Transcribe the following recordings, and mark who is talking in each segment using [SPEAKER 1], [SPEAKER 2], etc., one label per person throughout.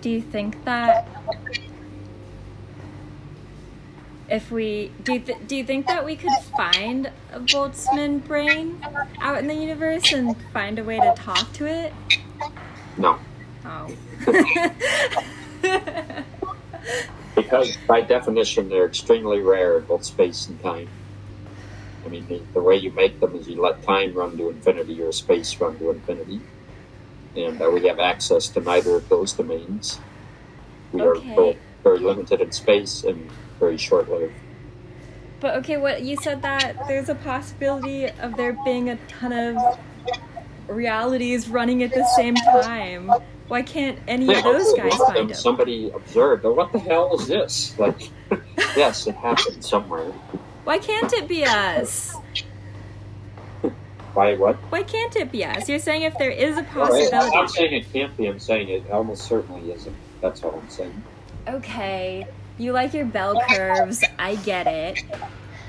[SPEAKER 1] do you think that if we do you think that we could find a Boltzmann brain out in the universe and find a way to talk to it?
[SPEAKER 2] No.
[SPEAKER 1] Oh.
[SPEAKER 2] Because by definition, they're extremely rare in both space and time. I mean, the way you make them is you let time run to infinity or space run to infinity. And we have access to neither of those domains. We are both very limited in space and very short-lived.
[SPEAKER 1] But okay, what you said that there's a possibility of there being a ton of realities running at the same time. Why can't any of those guys find them?
[SPEAKER 2] Somebody observed, oh, what the hell is this? Like, yes, it happened somewhere.
[SPEAKER 1] Why can't it be us?
[SPEAKER 2] Why what?
[SPEAKER 1] Why can't it be us? You're saying if there is a possibility.
[SPEAKER 2] I'm not saying it can't be. I'm saying it almost certainly isn't. That's all I'm saying.
[SPEAKER 1] Okay, you like your bell curves. I get it.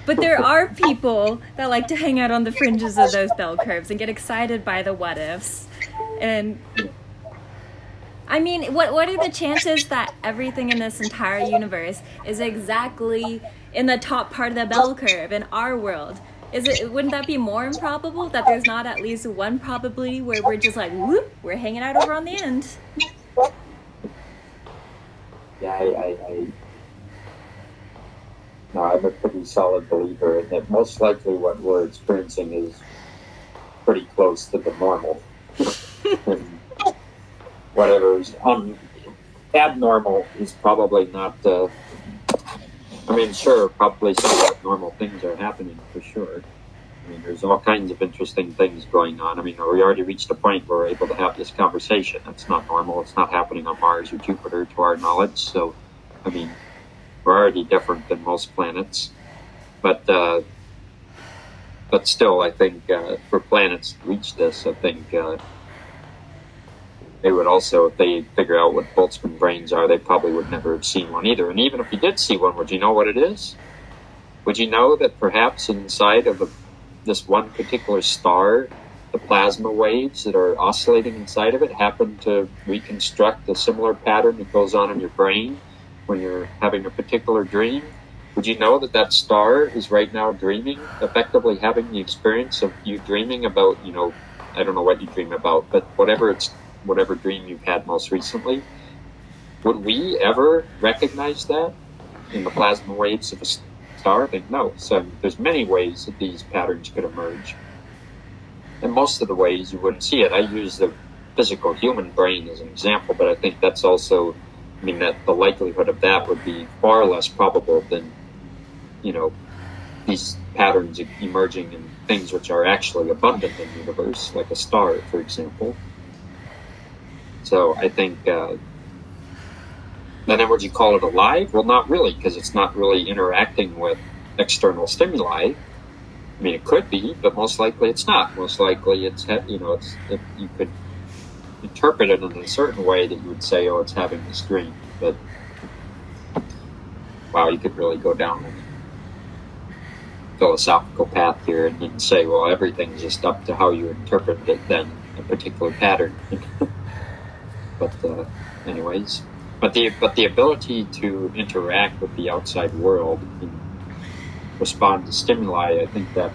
[SPEAKER 1] But there are people that like to hang out on the fringes of those bell curves and get excited by the what ifs. And I mean, what are the chances that everything in this entire universe is exactly in the top part of the bell curve in our world? Wouldn't that be more improbable that there's not at least one probability where we're just like, whoop, we're hanging out over on the end?
[SPEAKER 2] Yeah, no, I'm a pretty solid believer in that most likely what we're experiencing is pretty close to the normal. And whatever is abnormal is probably not, I mean, sure, probably some abnormal things are happening for sure. I mean, there's all kinds of interesting things going on. I mean, we already reached a point where we're able to have this conversation. That's not normal. It's not happening on Mars or Jupiter to our knowledge. So, I mean, we're already different than most planets. But still, I think for planets to reach this, I think they would also, if they figure out what Boltzmann brains are, they probably would never have seen one either. And even if you did see one, would you know what it is? Would you know that perhaps inside of this one particular star, the plasma waves that are oscillating inside of it happen to reconstruct a similar pattern that goes on in your brain when you're having a particular dream? Would you know that that star is right now dreaming, effectively having the experience of you dreaming about, you know, I don't know what you dream about, but whatever dream you've had most recently? Would we ever recognize that in the plasma waves of a star? I think no. So there's many ways that these patterns could emerge. And most of the ways you wouldn't see it. I use the physical human brain as an example, but I think that's also, I mean, that the likelihood of that would be far less probable than, you know, these patterns emerging in things which are actually abundant in the universe, like a star, for example. So I think, then would you call it alive? Well, not really, because it's not really interacting with external stimuli. I mean, it could be, but most likely it's not. Most likely it's, you know, you could interpret it in a certain way that you would say, oh, it's having this dream. But, wow, you could really go down a philosophical path here and then say, well, everything's just up to how you interpret it then, a particular pattern. But anyways, but the ability to interact with the outside world and respond to stimuli, I think that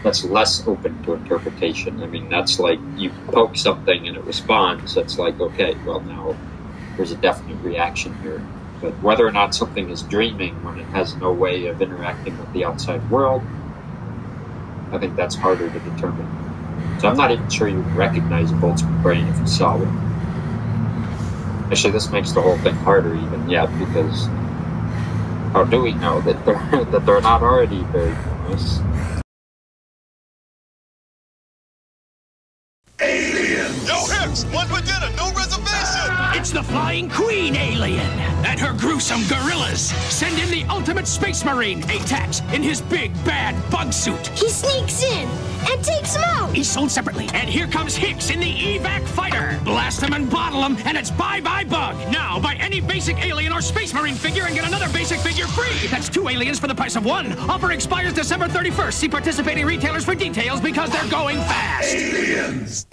[SPEAKER 2] that's less open to interpretation. I mean, that's like you poke something and it responds. That's like, okay, well, now there's a definite reaction here. But whether or not something is dreaming when it has no way of interacting with the outside world, I think that's harder to determine. So I'm not even sure you would recognize a Boltzmann brain if you saw one. Actually, this makes the whole thing harder even yet, because how do we know that they're not already very famous?
[SPEAKER 3] Alien! Yo, Hips! One for dinner, no reservation!
[SPEAKER 4] It's the Flying Queen alien and her gruesome gorillas. Send in the ultimate space marine, Atax, in his big, bad bug suit.
[SPEAKER 5] He sneaks in and takes them out.
[SPEAKER 4] He's sold separately. And here comes Hicks in the evac fighter. Blast him and bottle him, and it's bye-bye bug. Now, buy any basic alien or space marine figure and get another basic figure free. That's 2 aliens for the price of 1. Offer expires December 31st. See participating retailers for details because they're going fast.
[SPEAKER 3] Aliens!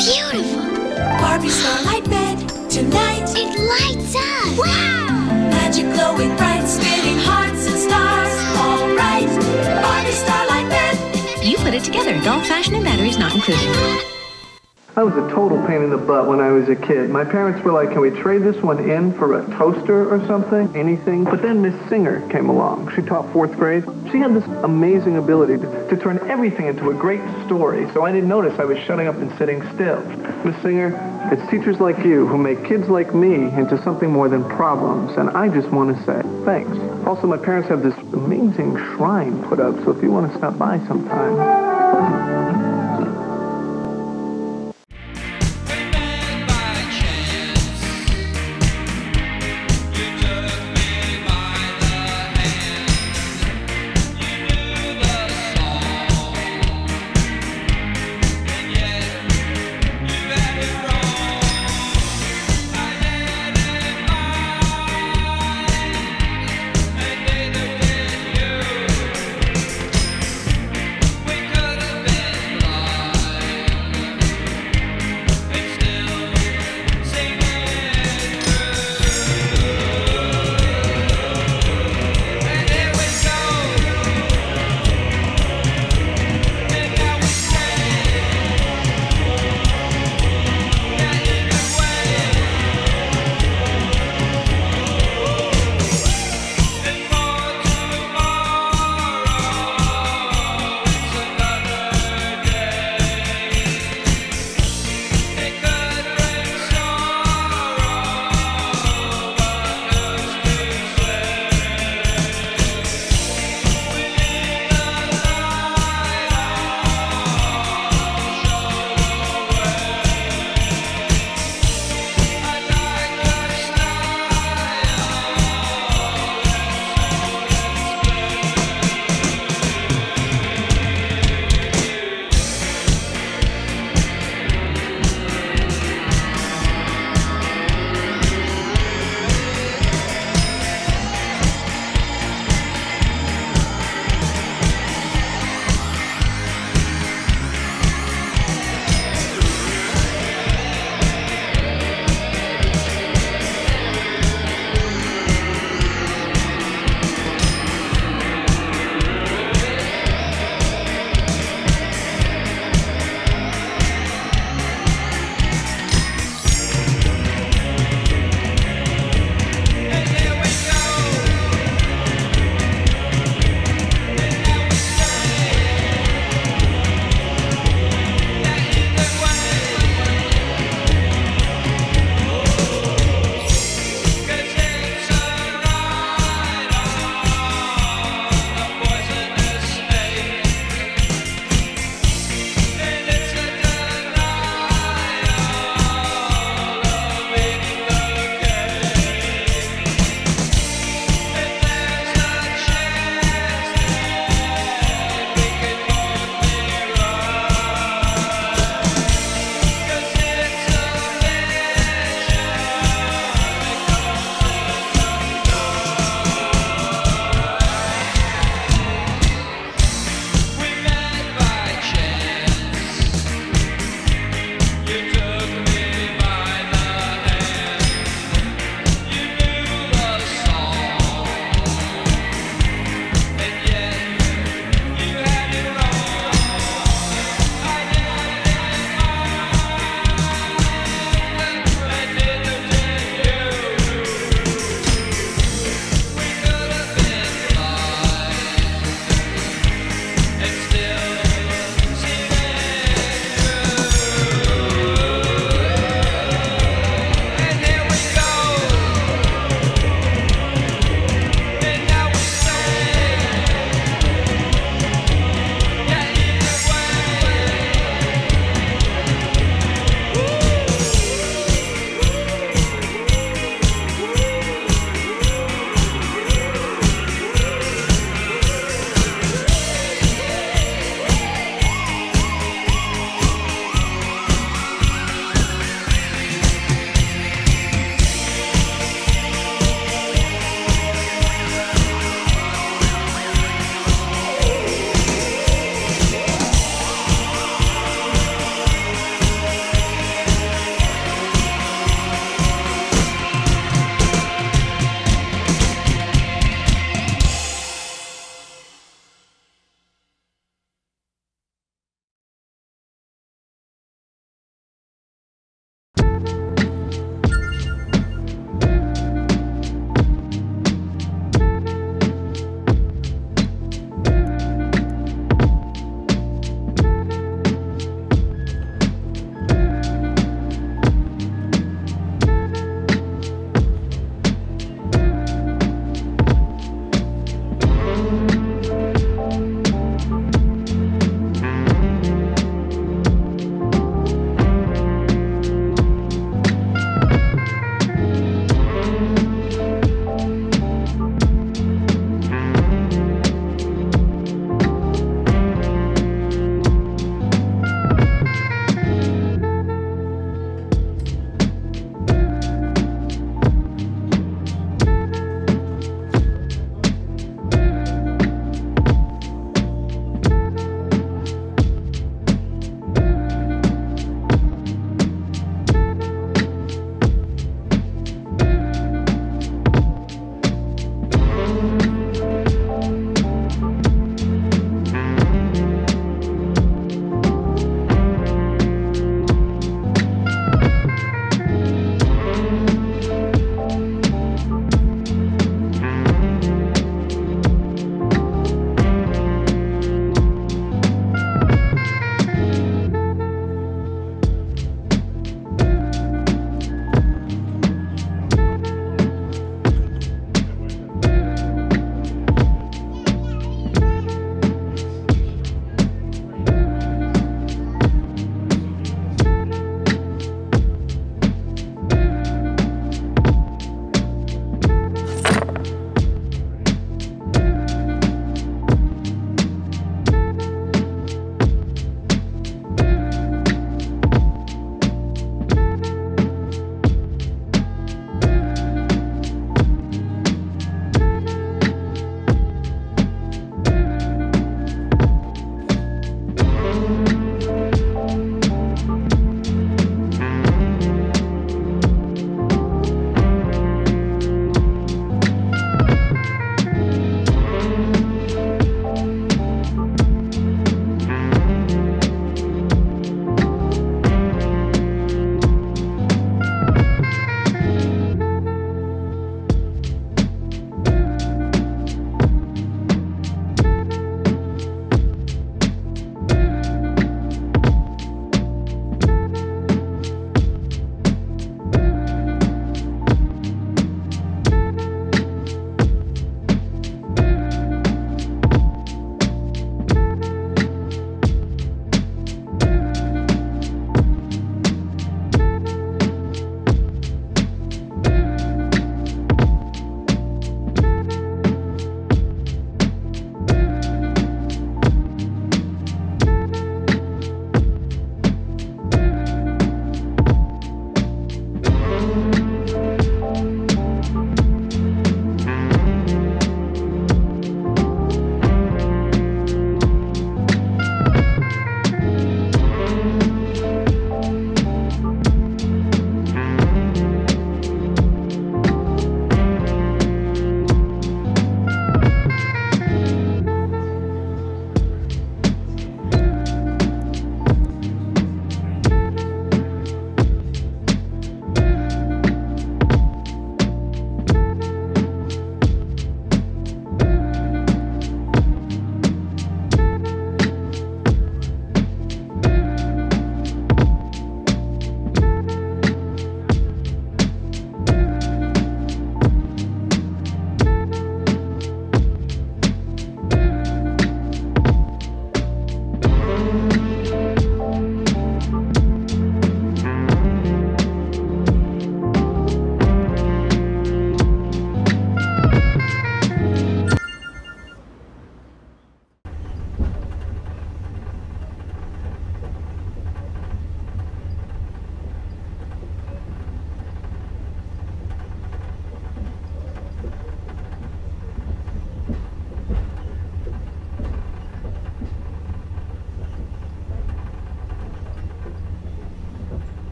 [SPEAKER 5] Beautiful.
[SPEAKER 6] Barbie Starlight Bed, tonight
[SPEAKER 5] It lights up. Wow!
[SPEAKER 6] magic glowing bright, spinning hearts and stars. All right, Barbie Starlight Bed.
[SPEAKER 7] You put it together. Adult fashion and batteries not included.
[SPEAKER 8] I was a total pain in the butt when I was a kid. My parents were like, can we trade this one in for a toaster or something? Anything. But then Miss Singer came along. She taught 4th grade. She had this amazing ability to turn everything into a great story, so I didn't notice I was shutting up and sitting still. Miss Singer, it's teachers like you who make kids like me into something more than problems, and I just want to say thanks. Also, my parents have this amazing shrine put up, so if you want to stop by sometime.
[SPEAKER 9] We could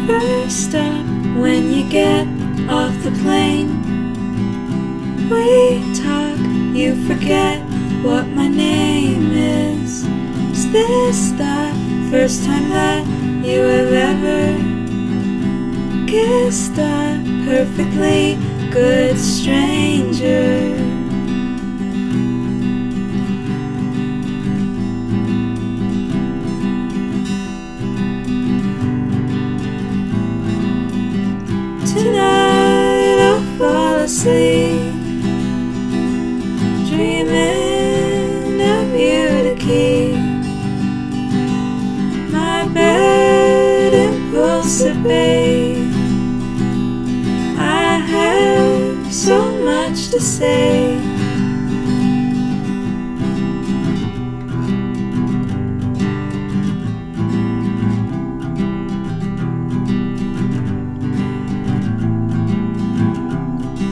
[SPEAKER 6] First stop when you get off the plane. We talk, you forget what my name is. Is this the first time that you have ever kissed a perfectly good stranger? Tonight I'll fall asleep, dreaming of you to keep my bed impulsive, babe. I have so much to say.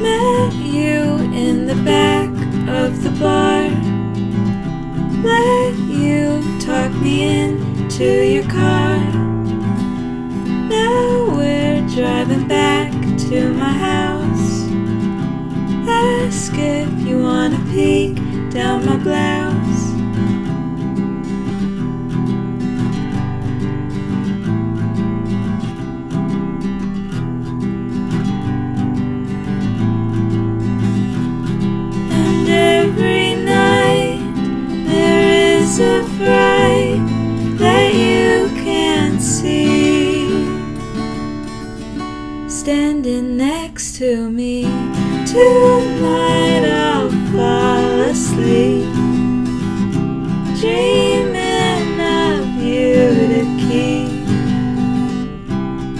[SPEAKER 6] Met you in the back of the bar, let you talk me into your car. Now we're driving back to my house. Ask if you wanna peek down my blouse. And every night there is a fright that you can't see, standing next to me. Tonight I'll fall asleep, dreaming of you to keep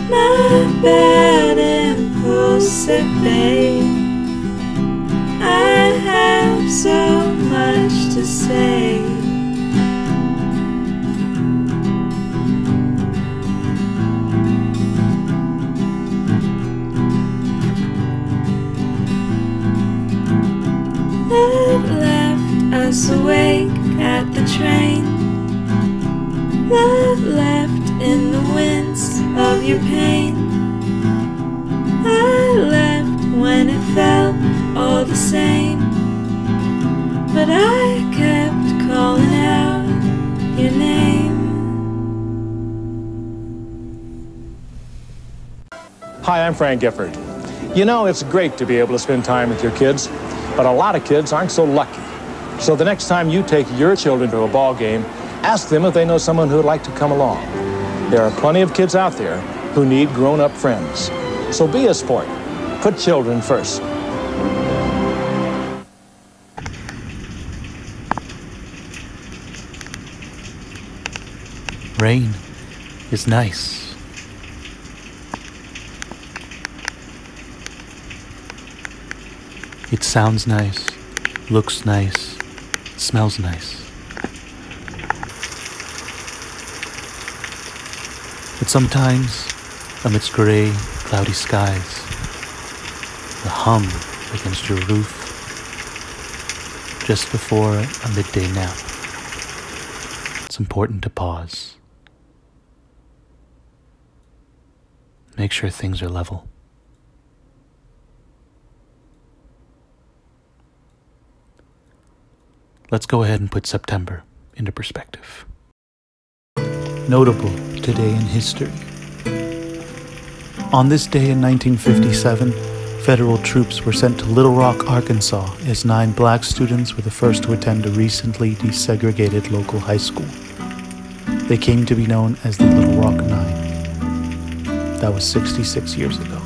[SPEAKER 6] my bad impulsive, babe. I have so much to say. Love left us awake at the train. Love left in the winds of your pain. I left when it felt all the same, but I kept calling out your name.
[SPEAKER 9] Hi, I'm Frank Gifford. You know, it's great to be able to spend time with your kids, but a lot of kids aren't so lucky. So the next time you take your children to a ball game, ask them if they know someone who would like to come along. There are plenty of kids out there who need grown-up friends. So be a sport. Put children first.
[SPEAKER 10] Rain is nice. It sounds nice, looks nice, smells nice. But sometimes, amidst gray, cloudy skies, the hum against your roof, just before a midday nap, it's important to pause. Make sure things are level. Let's go ahead and put September into perspective. Notable today in history. On this day in 1957, federal troops were sent to Little Rock, Arkansas, as 9 black students were the first to attend a recently desegregated local high school. They came to be known as the Little Rock Nine. That was 66 years ago.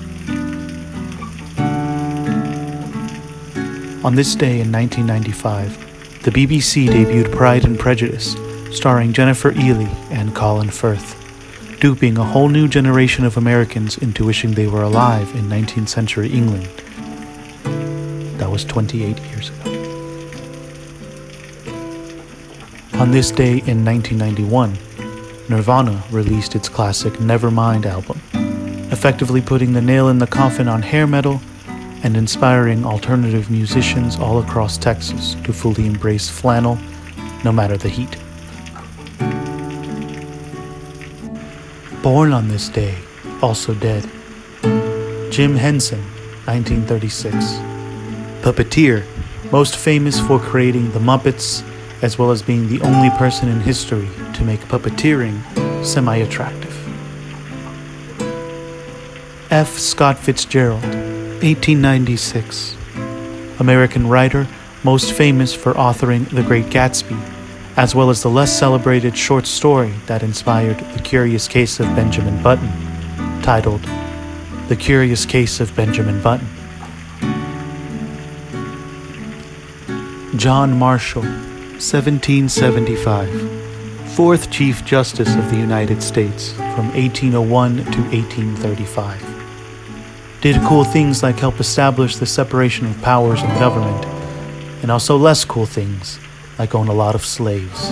[SPEAKER 10] On this day in 1995, the BBC debuted Pride and Prejudice, starring Jennifer Ehle and Colin Firth, duping a whole new generation of Americans into wishing they were alive in 19th century England. That was 28 years ago. On this day in 1991, Nirvana released its classic Nevermind album, effectively putting the nail in the coffin on hair metal and inspiring alternative musicians all across Texas to fully embrace flannel, no matter the heat. Born on this day, also dead, Jim Henson, 1936. Puppeteer, most famous for creating the Muppets, as well as being the only person in history to make puppeteering semi-attractive. F. Scott Fitzgerald, 1896. American writer, most famous for authoring The Great Gatsby, as well as the less celebrated short story that inspired The Curious Case of Benjamin Button, titled The Curious Case of Benjamin Button. John Marshall, 1775, 4th Chief Justice of the United States from 1801 to 1835. Did cool things like help establish the separation of powers in government, and also less cool things like own a lot of slaves.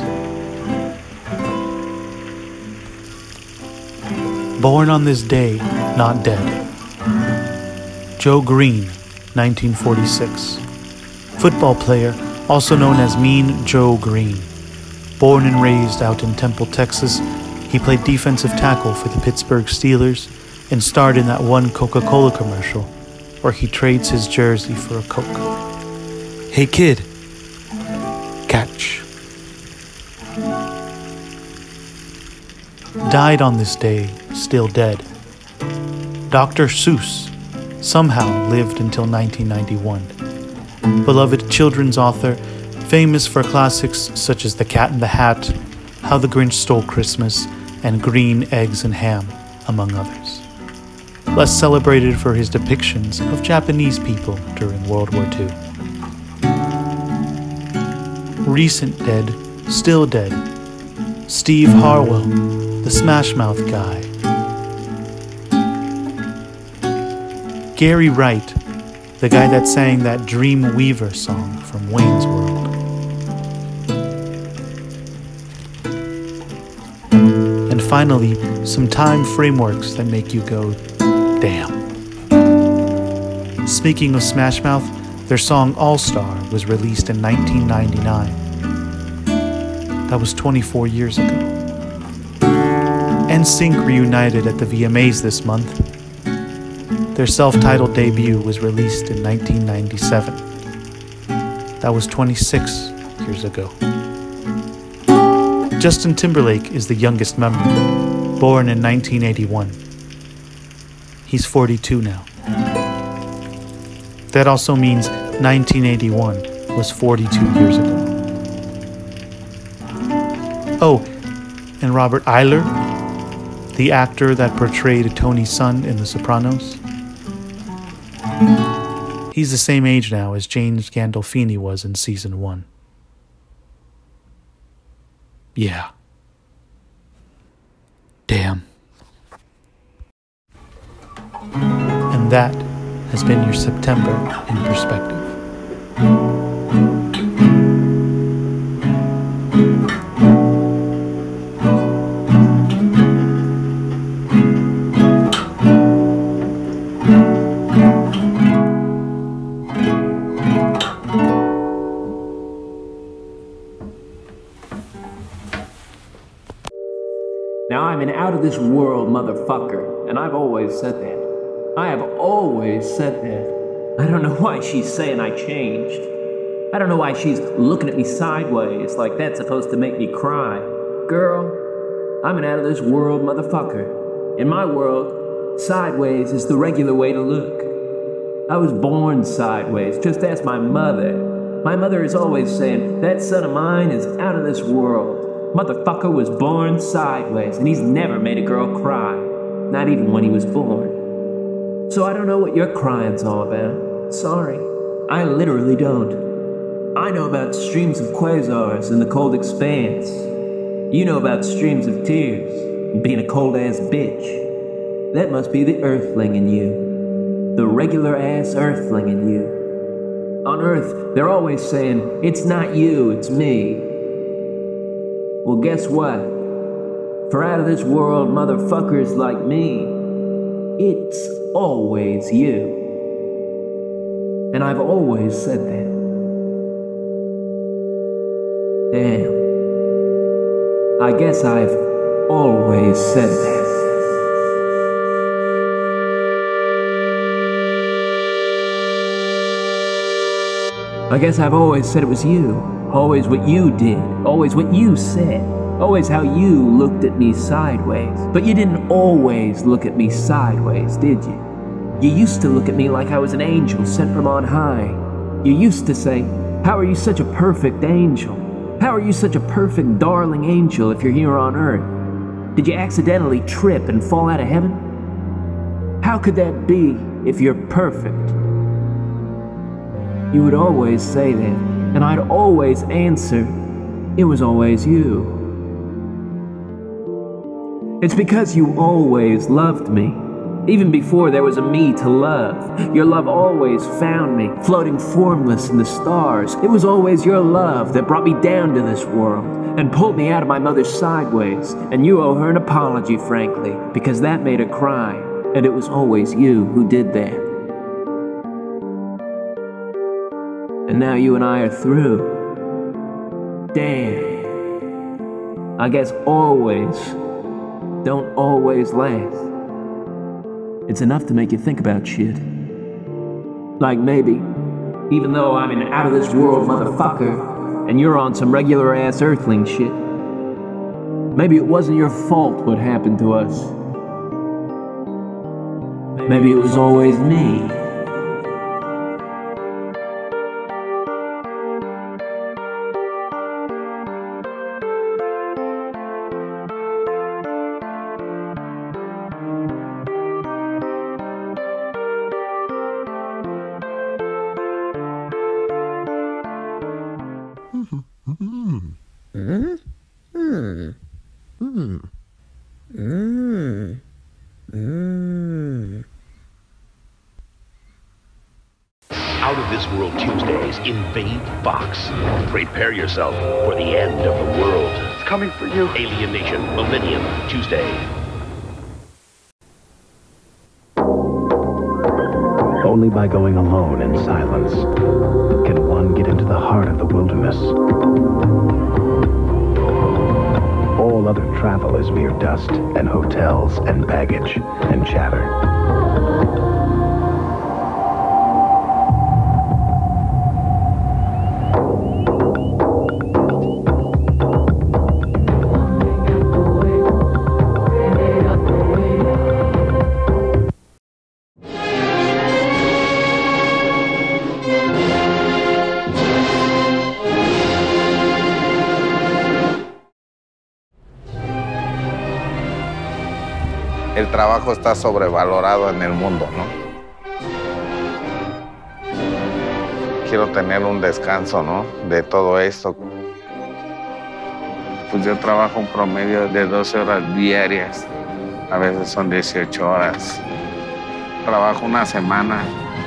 [SPEAKER 10] Born on this day, not dead. Joe Green, 1946. Football player, also known as Mean Joe Green. Born and raised out in Temple, Texas, he played defensive tackle for the Pittsburgh Steelers and starred in that one Coca-Cola commercial where he trades his jersey for a Coke. Hey kid, catch. Died on this day, still dead. Dr. Seuss somehow lived until 1991. Beloved children's author, famous for classics such as The Cat in the Hat, How the Grinch Stole Christmas, and Green Eggs and Ham, among others. Less celebrated for his depictions of Japanese people during World War II. Recent dead, still dead. Steve Harwell, the Smash Mouth guy. Gary Wright, the guy that sang that Dream Weaver song from Wayne's World. And finally, some time frameworks that make you go, damn. Speaking of Smash Mouth, their song All Star was released in 1999. That was 24 years ago. NSYNC reunited at the VMAs this month. Their self-titled debut was released in 1997. That was 26 years ago. Justin Timberlake is the youngest member, born in 1981. He's 42 now. That also means 1981 was 42 years ago. Oh, and Robert Eyler, the actor that portrayed Tony's son in The Sopranos. He's the same age now as James Gandolfini was in season 1. Yeah. Damn. And that has been your September in Perspective.
[SPEAKER 11] Now I'm an out-of-this-world motherfucker, and I've always said that. I have always said that. I don't know why she's saying I changed. I don't know why she's looking at me sideways like that's supposed to make me cry. Girl, I'm an out-of-this-world motherfucker. In my world, Sideways is the regular way to look. I was born sideways. Just ask my mother. My mother is always saying, that son of mine is out of this world. Motherfucker was born sideways, and he's never made a girl cry. Not even when he was born. So I don't know what your crying's all about. Sorry. I literally don't. I know about streams of quasars in the cold expanse. You know about streams of tears and being a cold-ass bitch. That must be the earthling in you. The regular-ass earthling in you. On Earth, they're always saying, it's not you, it's me. Well, guess what? For out of this world motherfuckers like me, it's always you. And I've always said that. Damn. I guess I've always said that. I guess I've always said it was you. Always what you did. Always what you said. Always how you looked at me sideways. But you didn't always look at me sideways, did you? You used to look at me like I was an angel sent from on high. You used to say, how are you such a perfect angel? How are you such a perfect darling angel if you're here on Earth? Did you accidentally trip and fall out of heaven? How could that be if you're perfect? You would always say that, and I'd always answer, it was always you. It's because you always loved me. Even before there was a me to love, your love always found me, floating formless in the stars. It was always your love that brought me down to this world and pulled me out of my mother's sideways. And you owe her an apology, frankly, because that made her cry. And it was always you who did that. And now you and I are through. Damn. I guess always don't always last. It's enough to make you think about shit. Like maybe, even though I'm an out-of-this-world motherfucker, and you're on some regular-ass earthling shit, maybe it wasn't your fault what happened to us. Maybe it was always me.
[SPEAKER 12] Out of this world Tuesdays invade Fox. Prepare yourself for the end of the world.
[SPEAKER 8] It's coming for you.
[SPEAKER 12] Alien Nation Millennium Tuesday.
[SPEAKER 13] Only by going alone in silence can one get into the heart of the wilderness. All other travel is mere dust and hotels and baggage and chatter.
[SPEAKER 14] El trabajo está sobrevalorado en el mundo, ¿no? Quiero tener un descanso, ¿no? De todo esto. Pues yo trabajo un promedio de 12 horas diarias. A veces son 18 horas. Trabajo una semana,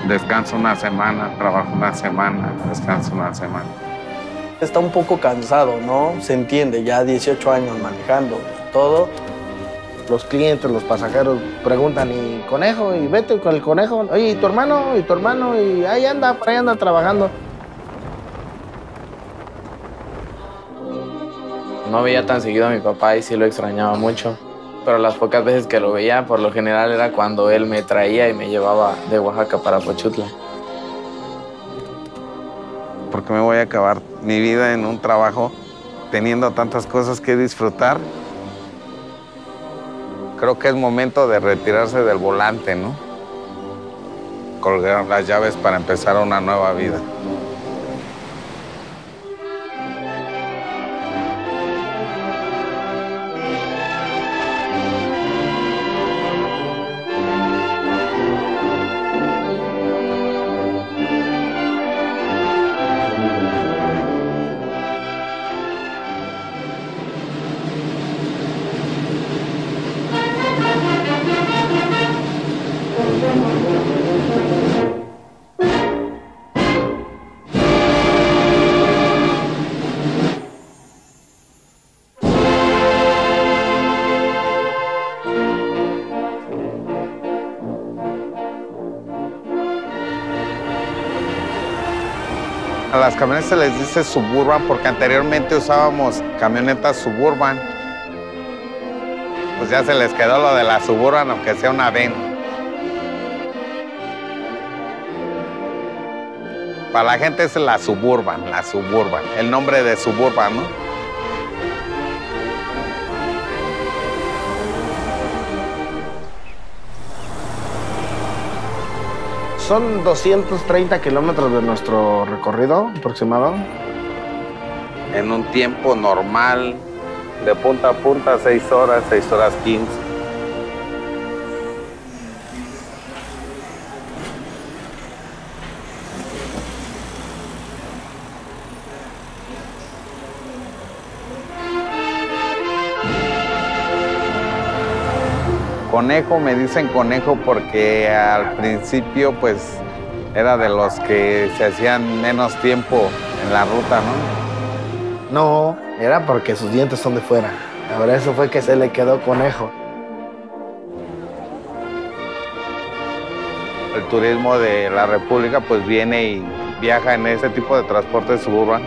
[SPEAKER 14] descanso una semana, trabajo una semana, descanso una semana.
[SPEAKER 15] Está un poco cansado, ¿no? Se entiende, ya 18 años manejando y todo. Los clientes, los pasajeros preguntan, ¿y conejo? ¿Y vete con el conejo? Oye, ¿y tu hermano? ¿Y tu hermano? Y ahí anda, por ahí anda trabajando.
[SPEAKER 16] No veía tan seguido a mi papá y sí lo extrañaba mucho. Pero las pocas veces que lo veía, por lo general era cuando él me traía y me llevaba de Oaxaca para Pochutla.
[SPEAKER 14] Porque me voy a acabar mi vida en un trabajo teniendo tantas cosas que disfrutar. Creo que es momento de retirarse del volante, ¿no? Colgar las llaves para empezar una nueva vida. A las camionetas se les dice Suburban porque anteriormente usábamos camionetas Suburban. Pues ya se les quedó lo de la Suburban, aunque sea una VEN. Para la gente es la Suburban, el nombre de Suburban, ¿no?
[SPEAKER 15] Son 230 kilómetros de nuestro recorrido aproximado.
[SPEAKER 14] En un tiempo normal, de punta a punta, 6 horas 15. Conejo, me dicen conejo porque al principio pues era de los que se hacían menos tiempo en la ruta, ¿no?
[SPEAKER 15] No, era porque sus dientes son de fuera. Ahora eso fue que se le quedó conejo.
[SPEAKER 14] El turismo de la República pues viene y viaja en ese tipo de transporte suburban.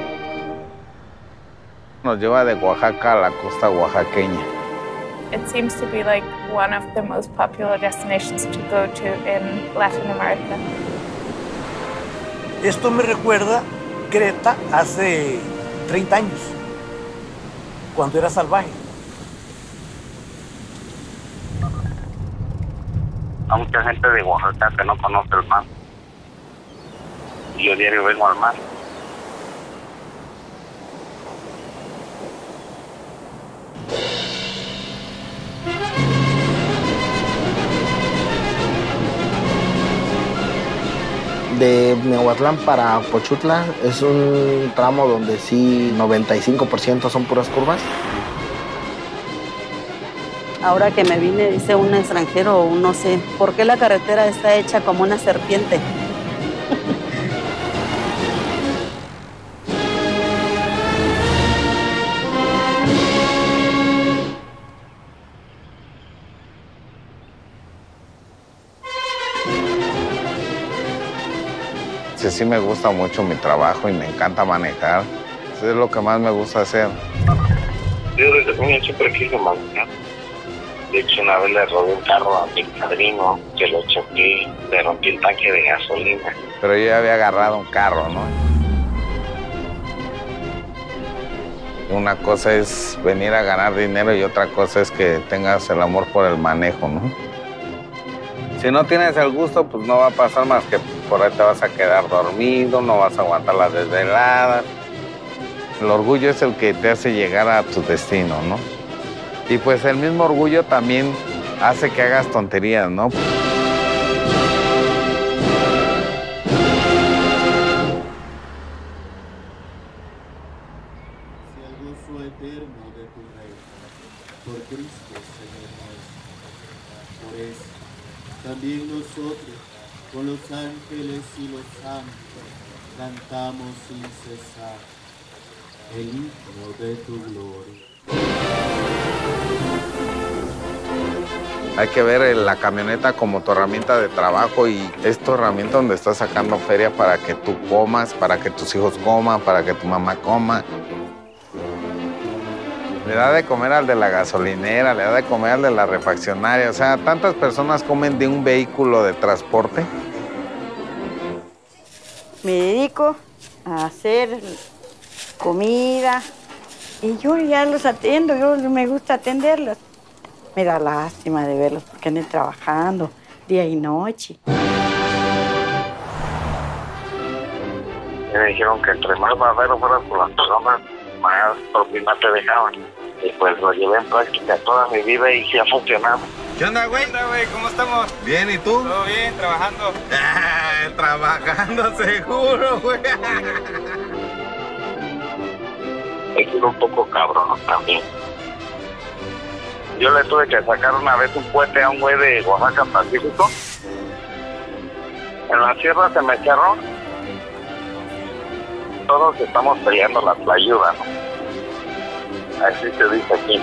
[SPEAKER 14] Nos lleva de Oaxaca a la costa oaxaqueña.
[SPEAKER 17] It seems to be like one of the most popular destinations to go to in Latin America.
[SPEAKER 18] Esto me recuerda Creta hace 30 años, cuando era salvaje.
[SPEAKER 19] Hay mucha gente de Oaxaca que no conoce el mar. Y yo diario vengo al mar.
[SPEAKER 15] De Nehuatlán para Pochutla es un tramo donde sí 95% son puras curvas.
[SPEAKER 20] Ahora que me vine, dice un extranjero, no sé, ¿por qué la carretera está hecha como una serpiente?
[SPEAKER 14] Sí me gusta mucho mi trabajo y me encanta manejar. Es lo que más me gusta hacer.
[SPEAKER 19] Yo desde niño siempre quise manejar. De hecho, una vez le robé un carro a mi padrino, que lo choqué, le rompí el tanque de gasolina.
[SPEAKER 14] Pero yo ya había agarrado un carro, ¿no? Una cosa es venir a ganar dinero y otra cosa es que tengas el amor por el manejo, ¿no? Si no tienes el gusto, pues no va a pasar más que por ahí te vas a quedar dormido, no vas a aguantar las desveladas. El orgullo es el que te hace llegar a tu destino, ¿no? Y pues el mismo orgullo también hace que hagas tonterías, ¿no?
[SPEAKER 21] También nosotros, con los ángeles y los santos, cantamos sin cesar el himno de tu gloria.
[SPEAKER 14] Hay que ver la camioneta como tu herramienta de trabajo y es tu herramienta donde estás sacando feria para que tú comas, para que tus hijos coman, para que tu mamá coma. Le da de comer al de la gasolinera, le da de comer al de la refaccionaria. O sea, tantas personas comen de un vehículo de transporte.
[SPEAKER 20] Me dedico a hacer comida y yo ya los atiendo, yo me gusta atenderlos. Me da lástima de verlos porque andan trabajando día y noche.
[SPEAKER 19] Y me dijeron que entre más barbero fueras por las personas, más propina te dejaban. Y pues lo llevé en práctica toda mi vida y sí ha funcionado.
[SPEAKER 14] ¿Qué onda, güey?
[SPEAKER 1] ¿Qué onda, güey? ¿Cómo estamos?
[SPEAKER 14] Bien, ¿y tú?
[SPEAKER 1] Todo bien, trabajando.
[SPEAKER 14] Trabajando seguro, güey.
[SPEAKER 19] He sido un poco cabrón también. Yo le tuve que sacar una vez un puente a un güey de Oaxaca Pacífico. En la sierra se me cerró. Todos estamos peleando la tlayuda, ¿no? Así se dice aquí.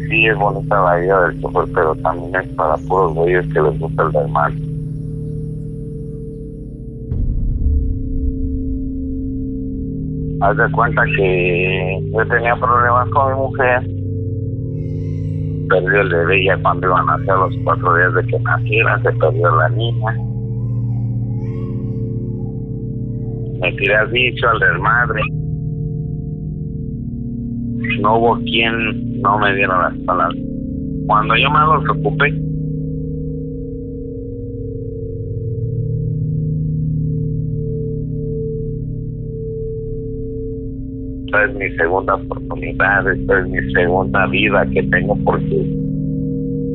[SPEAKER 19] Sí, es bonita la vida del chofer, pero también es para puros güeyes que les gusta el del mal. Haz de cuenta que yo tenía problemas con mi mujer. Perdió el bebé ya cuando iban a nacer, los 4 días de que naciera, se perdió la niña. Me tiré al bicho, al desmadre. No hubo quien no me diera las palabras. Cuando yo más los ocupé, esta es mi segunda oportunidad, esta es mi segunda vida que tengo, porque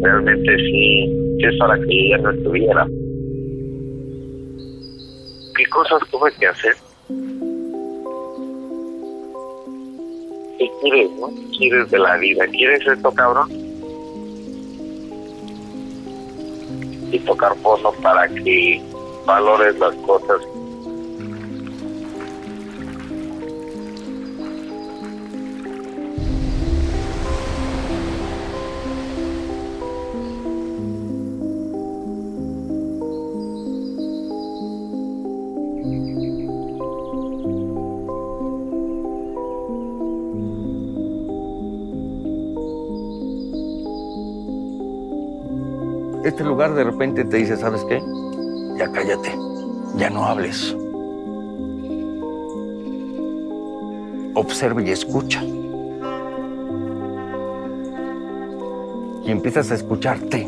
[SPEAKER 19] realmente sí es para que yo ya no estuviera. ¿Qué cosas tuve que hacer? ¿Qué quieres, no? ¿Qué quieres de la vida? ¿Quieres esto, cabrón? Y tocar fondo para que valores las cosas.
[SPEAKER 22] Este lugar de repente te dice, ¿sabes qué? Ya cállate, ya no hables. Observa y escucha. Y empiezas a escucharte,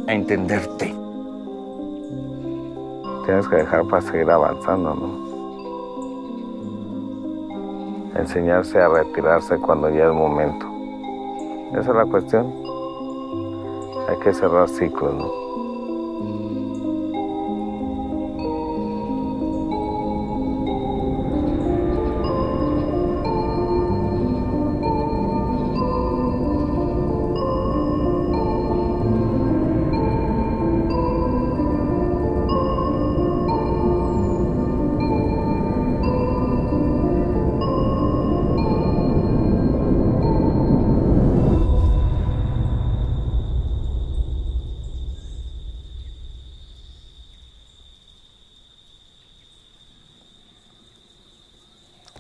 [SPEAKER 22] a entenderte.
[SPEAKER 14] Tienes que dejar para seguir avanzando, ¿no? Enseñarse a retirarse cuando ya es momento. Esa es la cuestión. Hay que cerrar ciclos, ¿no?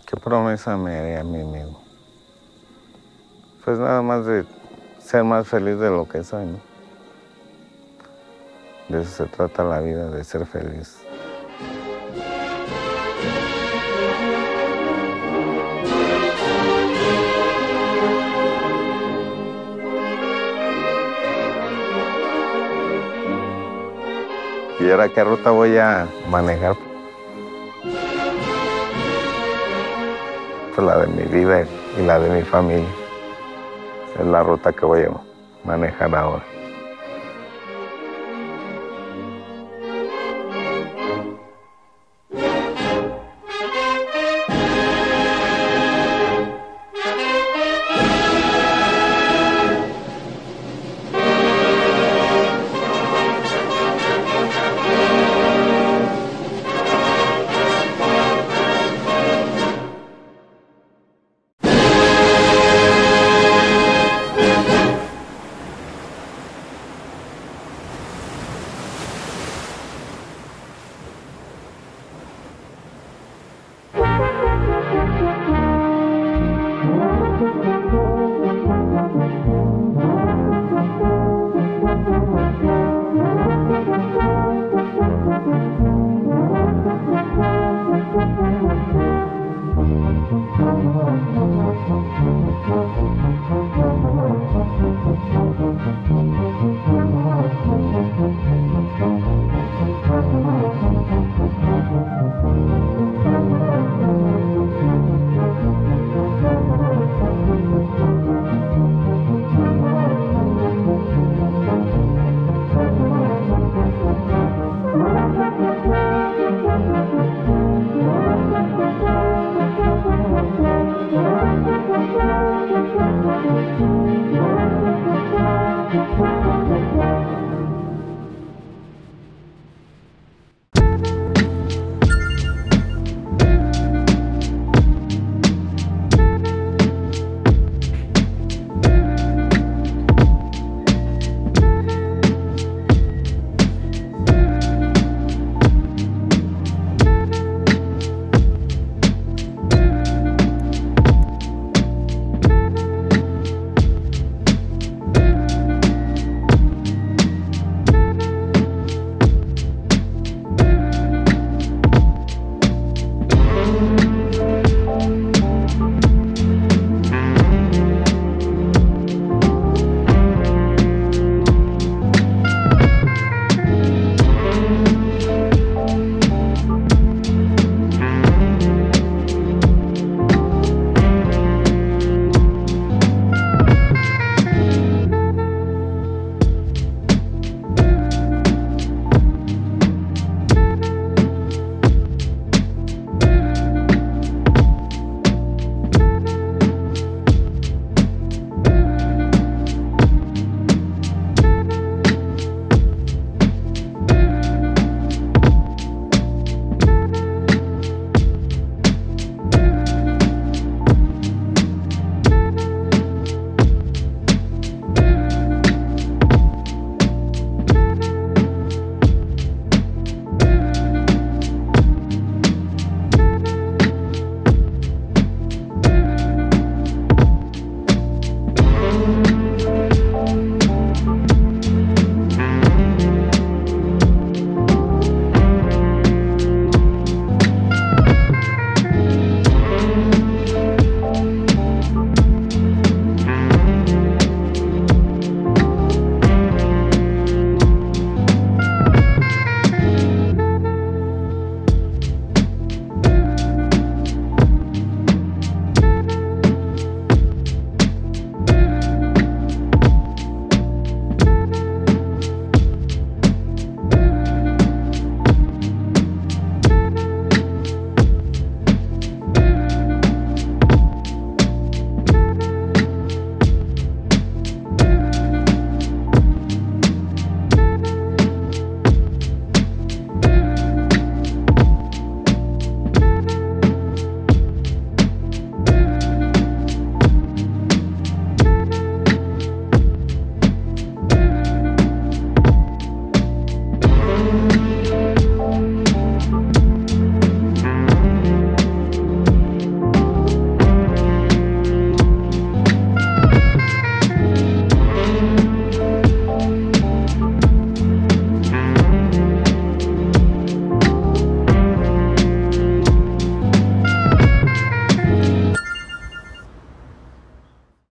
[SPEAKER 14] ¿Qué promesa me haré a mí mismo? Pues nada más de ser más feliz de lo que soy, ¿no? De eso se trata la vida, de ser feliz. ¿Y ahora qué ruta voy a manejar? Pues la de mi vida y la de mi familia. Es la ruta que voy a manejar ahora.